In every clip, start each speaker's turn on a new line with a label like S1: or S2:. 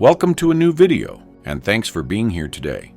S1: Welcome to a new video, and thanks for being here today.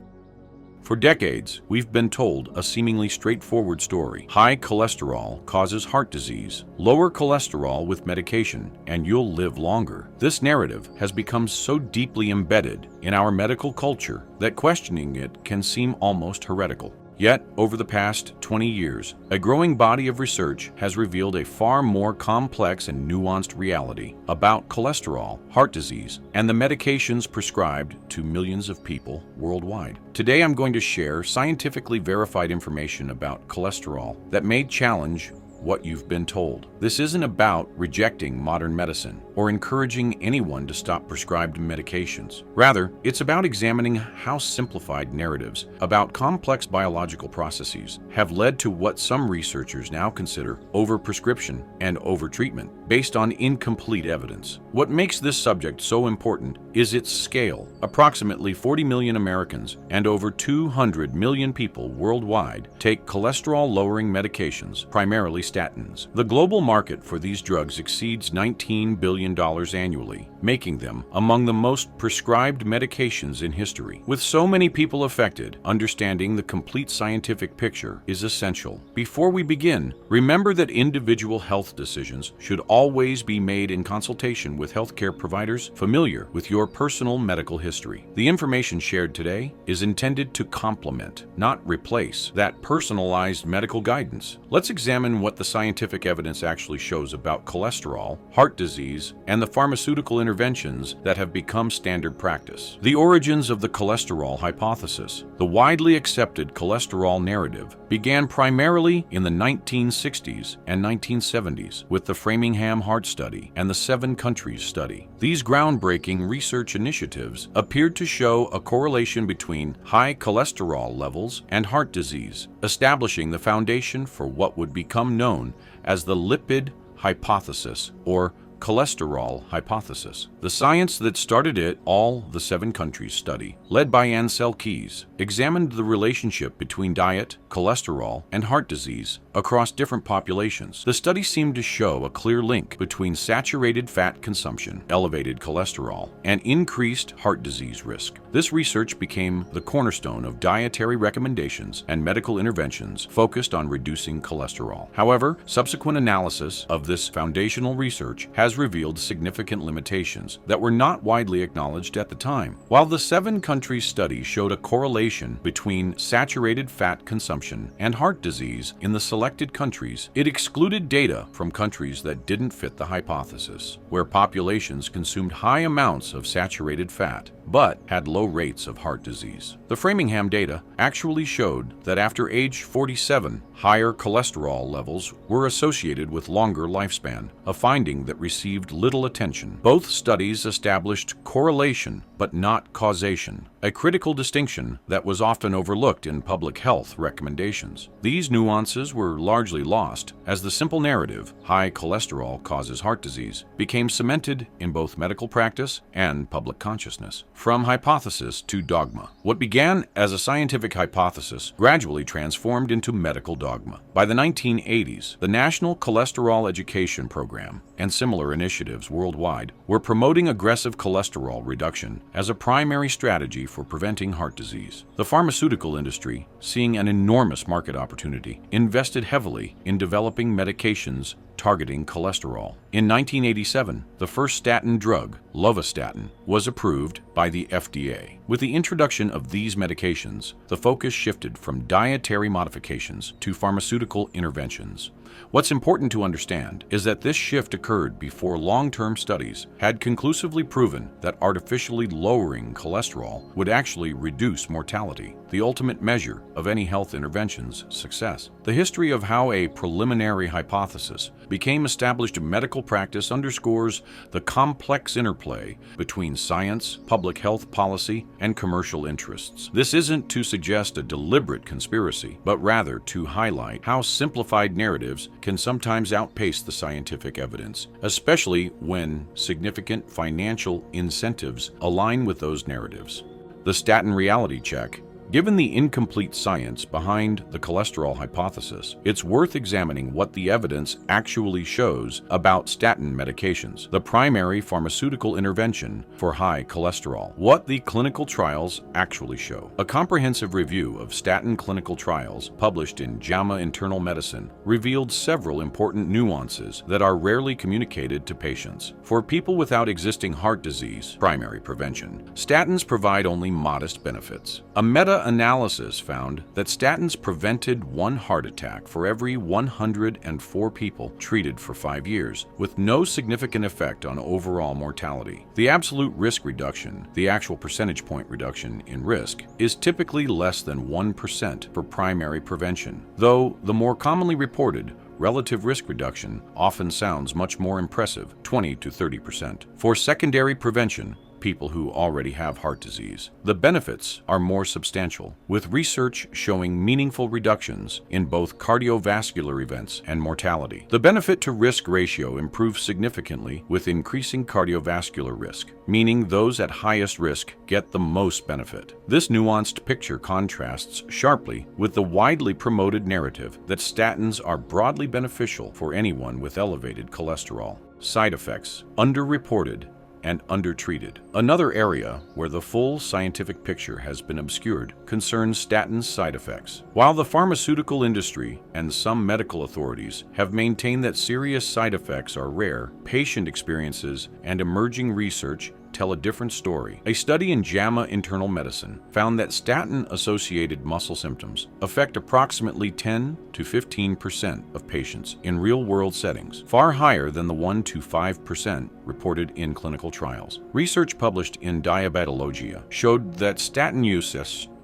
S1: For decades, we've been told a seemingly straightforward story. High cholesterol causes heart disease. Lower cholesterol with medication, and you'll live longer. This narrative has become so deeply embedded in our medical culture that questioning it can seem almost heretical. Yet, over the past 20 years, a growing body of research has revealed a far more complex and nuanced reality about cholesterol, heart disease, and the medications prescribed to millions of people worldwide. Today, I'm going to share scientifically verified information about cholesterol that may challenge what you've been told. This isn't about rejecting modern medicine or encouraging anyone to stop prescribed medications. Rather, it's about examining how simplified narratives about complex biological processes have led to what some researchers now consider overprescription and overtreatment based on incomplete evidence. What makes this subject so important is its scale. Approximately 40 million Americans and over 200 million people worldwide take cholesterol-lowering medications, primarily statins. The global market for these drugs exceeds $19 billion annually, making them among the most prescribed medications in history. With so many people affected, understanding the complete scientific picture is essential. Before we begin, remember that individual health decisions should always be made in consultation with healthcare providers familiar with your personal medical history. The information shared today is intended to complement, not replace, that personalized medical guidance. Let's examine what the scientific evidence actually shows about cholesterol, heart disease, and the pharmaceutical interventions that have become standard practice. The origins of the cholesterol hypothesis. The widely accepted cholesterol narrative began primarily in the 1960s and 1970s with the Framingham Heart Study and the 7 Countries Study. These groundbreaking research initiatives appeared to show a correlation between high cholesterol levels and heart disease, establishing the foundation for what would become known as the lipid hypothesis or cholesterol hypothesis. The science that started it all, the 7 Countries Study, led by Ansel Keys, examined the relationship between diet, cholesterol, and heart disease across different populations. The study seemed to show a clear link between saturated fat consumption, elevated cholesterol, and increased heart disease risk. This research became the cornerstone of dietary recommendations and medical interventions focused on reducing cholesterol. However, subsequent analysis of this foundational research has revealed significant limitations that were not widely acknowledged at the time. While the 7 Countries Study showed a correlation between saturated fat consumption and heart disease in the selected countries, it excluded data from countries that didn't fit the hypothesis, where populations consumed high amounts of saturated fat but had low rates of heart disease. The Framingham data actually showed that after age 47, higher cholesterol levels were associated with longer lifespan, a finding that received little attention. Both studies established correlation but not causation, a critical distinction that was often overlooked in public health recommendations. These nuances were largely lost as the simple narrative, high cholesterol causes heart disease, became cemented in both medical practice and public consciousness. From hypothesis to dogma. What began as a scientific hypothesis gradually transformed into medical dogma. By the 1980s, the National Cholesterol Education Program and similar initiatives worldwide were promoting aggressive cholesterol reduction as a primary strategy for preventing heart disease. The pharmaceutical industry, seeing an enormous market opportunity, invested heavily in developing medications targeting cholesterol. In 1987, the first statin drug, lovastatin, was approved by the FDA. With the introduction of these medications, the focus shifted from dietary modifications to pharmaceutical interventions. What's important to understand is that this shift occurred before long-term studies had conclusively proven that artificially lowering cholesterol would actually reduce mortality, the ultimate measure of any health intervention's success. The history of how a preliminary hypothesis became established in medical practice underscores the complex interplay between science, public health policy, and commercial interests. This isn't to suggest a deliberate conspiracy, but rather to highlight how simplified narratives can sometimes outpace the scientific evidence, especially when significant financial incentives align with those narratives. The statin reality check Given the incomplete science behind the cholesterol hypothesis, it's worth examining what the evidence actually shows about statin medications, the primary pharmaceutical intervention for high cholesterol. What the clinical trials actually show. A comprehensive review of statin clinical trials published in JAMA Internal Medicine revealed several important nuances that are rarely communicated to patients. For people without existing heart disease, primary prevention, statins provide only modest benefits. A meta-analysis found that statins prevented 1 heart attack for every 104 people treated for 5 years, with no significant effect on overall mortality. The absolute risk reduction, the actual percentage point reduction in risk, is typically less than 1% for primary prevention, though the more commonly reported relative risk reduction often sounds much more impressive, 20 to 30%. For secondary prevention, people who already have heart disease, the benefits are more substantial, with research showing meaningful reductions in both cardiovascular events and mortality. The benefit to risk ratio improves significantly with increasing cardiovascular risk, meaning those at highest risk get the most benefit. This nuanced picture contrasts sharply with the widely promoted narrative that statins are broadly beneficial for anyone with elevated cholesterol. Side effects, underreported and undertreated. Another area where the full scientific picture has been obscured concerns statin side effects. While the pharmaceutical industry and some medical authorities have maintained that serious side effects are rare, patient experiences and emerging research tell a different story. A study in JAMA Internal Medicine found that statin-associated muscle symptoms affect approximately 10 to 15% of patients in real-world settings, far higher than the 1 to 5% reported in clinical trials. Research published in Diabetologia showed that statin use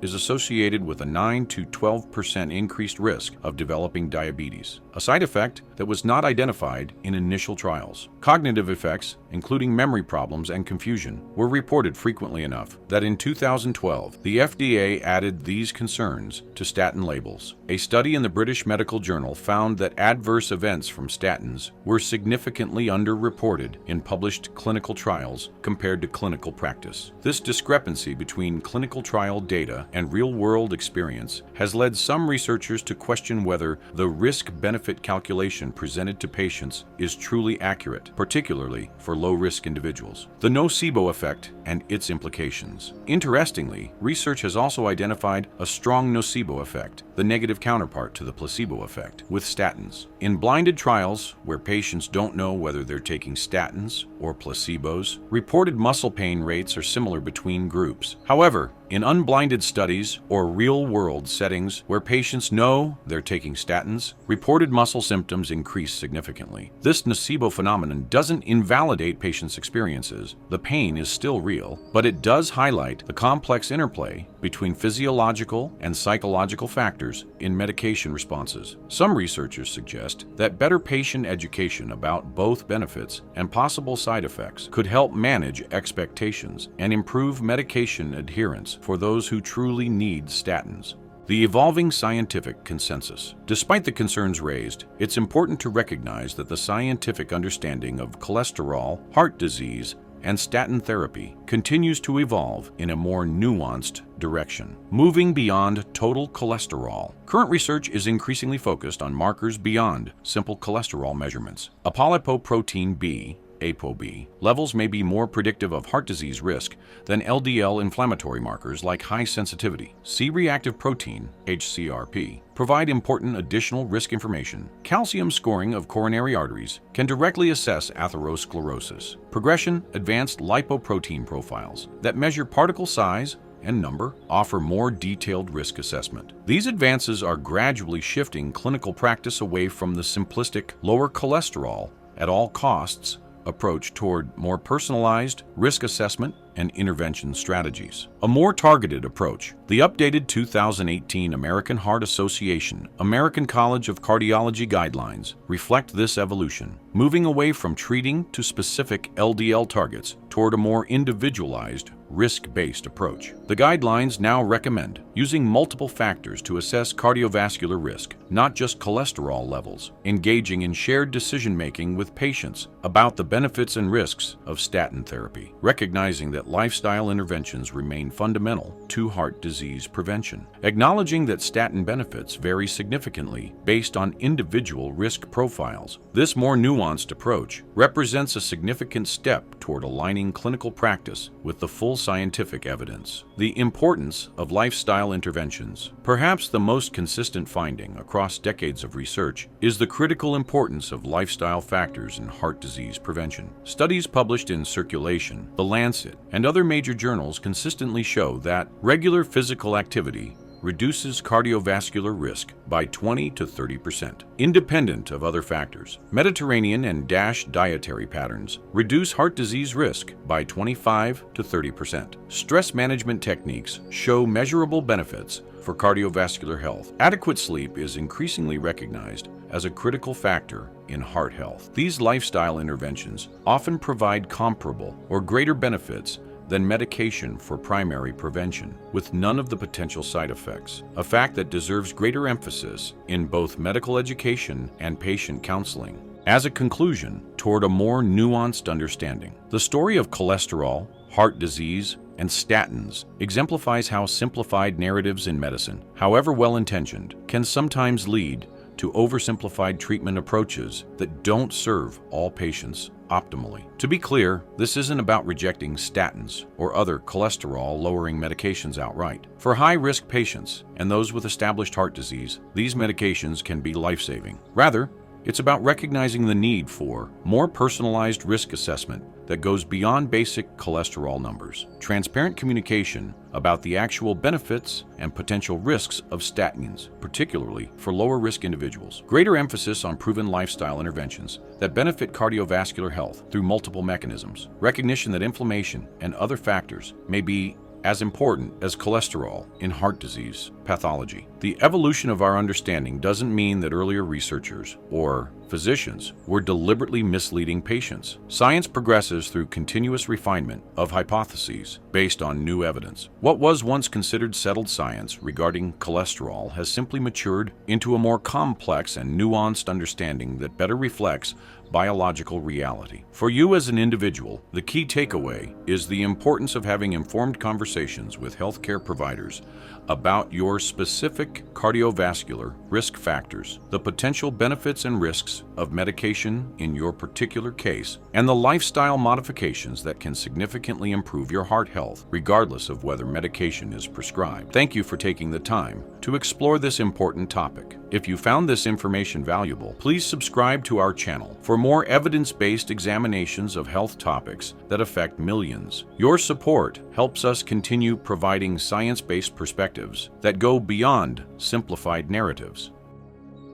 S1: is associated with a 9 to 12% increased risk of developing diabetes, a side effect that was not identified in initial trials. Cognitive effects, including memory problems and confusion, were reported frequently enough that in 2012, the FDA added these concerns to statin labels. A study in the British Medical Journal found that adverse events from statins were significantly underreported in published clinical trials compared to clinical practice. This discrepancy between clinical trial data and real-world experience has led some researchers to question whether the risk-benefit calculation presented to patients is truly accurate, particularly for low-risk individuals. The nocebo effect and its implications. Interestingly, research has also identified a strong nocebo effect, the negative counterpart to the placebo effect, with statins. In blinded trials, where patients don't know whether they're taking statins or placebos, reported muscle pain rates are similar between groups. However, in unblinded studies or real-world settings where patients know they're taking statins, reported muscle symptoms increase significantly. This nocebo phenomenon doesn't invalidate patients' experiences. The pain is still real, but it does highlight the complex interplay between physiological and psychological factors in medication responses. Some researchers suggest that better patient education about both benefits and possible side effects could help manage expectations and improve medication adherence for those who truly need statins. The evolving scientific consensus. Despite the concerns raised, it's important to recognize that the scientific understanding of cholesterol, heart disease, and statin therapy continues to evolve in a more nuanced direction, moving beyond total cholesterol. Current research is increasingly focused on markers beyond simple cholesterol measurements. Apolipoprotein B, ApoB, levels may be more predictive of heart disease risk than LDL inflammatory markers like high sensitivity. C-reactive protein, HCRP, provide important additional risk information. Calcium scoring of coronary arteries can directly assess atherosclerosis. Progression advanced lipoprotein profiles that measure particle size and number offer more detailed risk assessment. These advances are gradually shifting clinical practice away from the simplistic lower cholesterol at all costs approach toward more personalized risk assessment and intervention strategies. A more targeted approach. The updated 2018 American Heart Association American College of Cardiology guidelines reflect this evolution, moving away from treating to specific LDL targets toward a more individualized, risk-based approach. The guidelines now recommend using multiple factors to assess cardiovascular risk, not just cholesterol levels, engaging in shared decision-making with patients about the benefits and risks of statin therapy, recognizing that lifestyle interventions remain fundamental to heart disease prevention, acknowledging that statin benefits vary significantly based on individual risk profiles. This more nuanced approach represents a significant step toward aligning clinical practice with the full scientific evidence. The importance of lifestyle interventions. Perhaps the most consistent finding across decades of research is the critical importance of lifestyle factors in heart disease prevention. Studies published in Circulation, The Lancet, and other major journals consistently show that regular physical activity reduces cardiovascular risk by 20 to 30%, independent of other factors. Mediterranean and DASH dietary patterns reduce heart disease risk by 25 to 30%. Stress management techniques show measurable benefits for cardiovascular health. Adequate sleep is increasingly recognized as a critical factor in heart health. These lifestyle interventions often provide comparable or greater benefits than medication for primary prevention, with none of the potential side effects, a fact that deserves greater emphasis in both medical education and patient counseling. As a conclusion, toward a more nuanced understanding, the story of cholesterol, heart disease, and statins exemplifies how simplified narratives in medicine, however well-intentioned, can sometimes lead to oversimplified treatment approaches that don't serve all patients optimally. To be clear, this isn't about rejecting statins or other cholesterol-lowering medications outright. For high-risk patients and those with established heart disease, these medications can be life-saving. Rather, it's about recognizing the need for more personalized risk assessment that goes beyond basic cholesterol numbers, transparent communication about the actual benefits and potential risks of statins, particularly for lower-risk individuals, greater emphasis on proven lifestyle interventions that benefit cardiovascular health through multiple mechanisms, recognition that inflammation and other factors may be as important as cholesterol in heart disease pathology. The evolution of our understanding doesn't mean that earlier researchers or physicians were deliberately misleading patients. Science progresses through continuous refinement of hypotheses based on new evidence. What was once considered settled science regarding cholesterol has simply matured into a more complex and nuanced understanding that better reflects biological reality. For you as an individual, the key takeaway is the importance of having informed conversations with healthcare providers about your specific cardiovascular risk factors, the potential benefits and risks of medication in your particular case, and the lifestyle modifications that can significantly improve your heart health, regardless of whether medication is prescribed. Thank you for taking the time to explore this important topic. If you found this information valuable, please subscribe to our channel for more evidence-based examinations of health topics that affect millions. Your support helps us continue providing science-based perspectives that go beyond simplified narratives.